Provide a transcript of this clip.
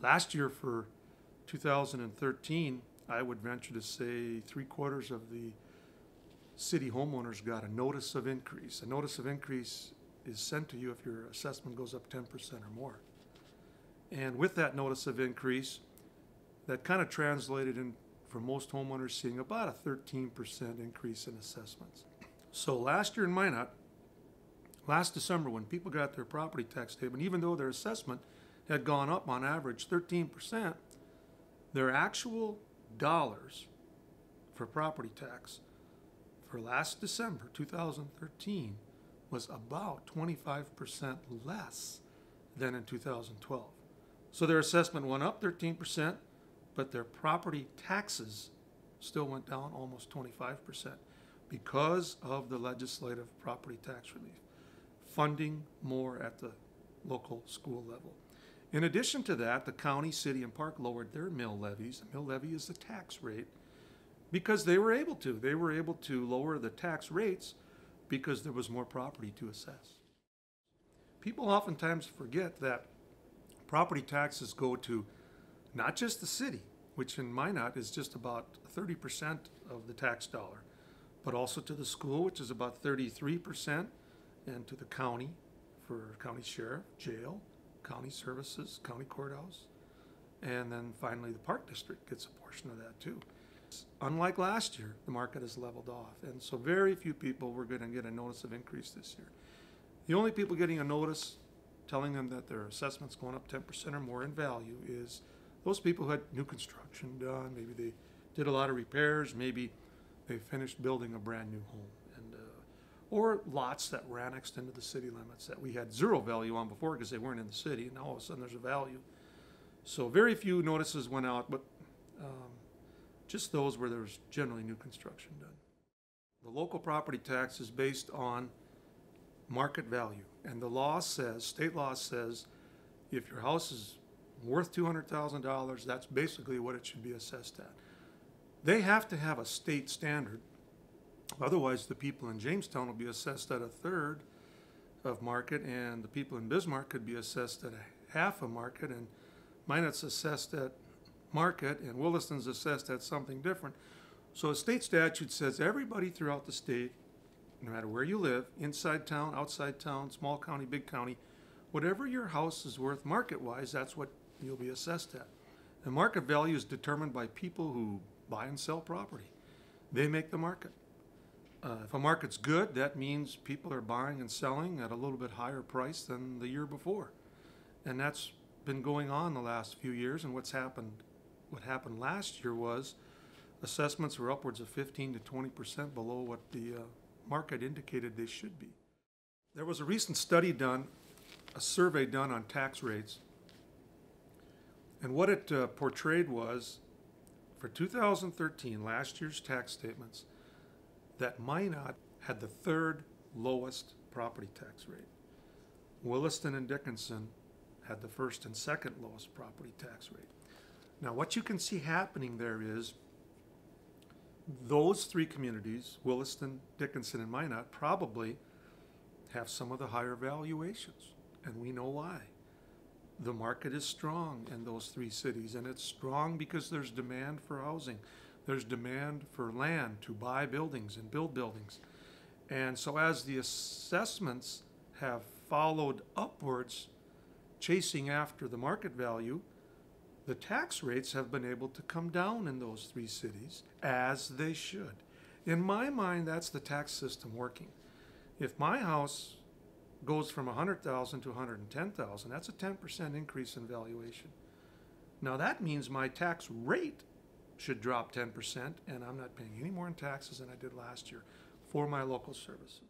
Last year for 2013, I would venture to say 3/4 of the city homeowners got a notice of increase. A notice of increase is sent to you if your assessment goes up 10% or more. And with that notice of increase, that kind of translated in for most homeowners seeing about a 13% increase in assessments. So last year in Minot, last December, when people got their property tax statement, even though their assessment had gone up on average 13%, their actual dollars for property tax for last December 2013 was about 25% less than in 2012. So their assessment went up 13%, but their property taxes still went down almost 25% because of the legislative property tax relief, funding more at the local school level. In addition to that, the county, city, and park lowered their mill levies. The mill levy is the tax rate because they were able to. They were able to lower the tax rates because there was more property to assess. People oftentimes forget that property taxes go to not just the city, which in Minot is just about 30% of the tax dollar, but also to the school, which is about 33%, and to the county for county sheriff, jail, county services, county courthouse, and then finally the park district gets a portion of that too. Unlike last year, the market has leveled off, and so very few people were going to get a notice of increase this year. The only people getting a notice telling them that their assessment's going up 10% or more in value is those people who had new construction done. Maybe they did a lot of repairs, maybe they finished building a brand new home, and or lots that were annexed into the city limits that we had zero value on before because they weren't in the city, and now all of a sudden there's a value. So very few notices went out, but just those where there was generally new construction done. The local property tax is based on market value, and the law says, state law says, if your house is worth $200,000, that's basically what it should be assessed at. They have to have a state standard, otherwise the people in Jamestown will be assessed at 1/3 of market, and the people in Bismarck could be assessed at a half a market, and Minot's assessed at market, and Williston's assessed at something different. So a state statute says everybody throughout the state, no matter where you live, inside town, outside town, small county, big county, whatever your house is worth market-wise, that's what you'll be assessed at. The market value is determined by people who buy and sell property. They make the market. If a market's good, that means people are buying and selling at a little bit higher price than the year before. And that's been going on the last few years, and what happened last year was assessments were upwards of 15 to 20% below what the market indicated they should be. There was a recent study done, a survey done on tax rates, and what it portrayed was, for 2013, last year's tax statements, that Minot had the 3rd lowest property tax rate. Williston and Dickinson had the 1st and 2nd lowest property tax rate. Now what you can see happening there is those 3 communities, Williston, Dickinson, and Minot, probably have some of the higher valuations, and we know why. The market is strong in those 3 cities, and it's strong because there's demand for housing. There's demand for land to buy buildings and build buildings. And so as the assessments have followed upwards, chasing after the market value, the tax rates have been able to come down in those 3 cities, as they should. In my mind, that's the tax system working. If my house goes from $100,000 to $110,000, that's a 10% increase in valuation. Now that means my tax rate should drop 10%, and I'm not paying any more in taxes than I did last year for my local services.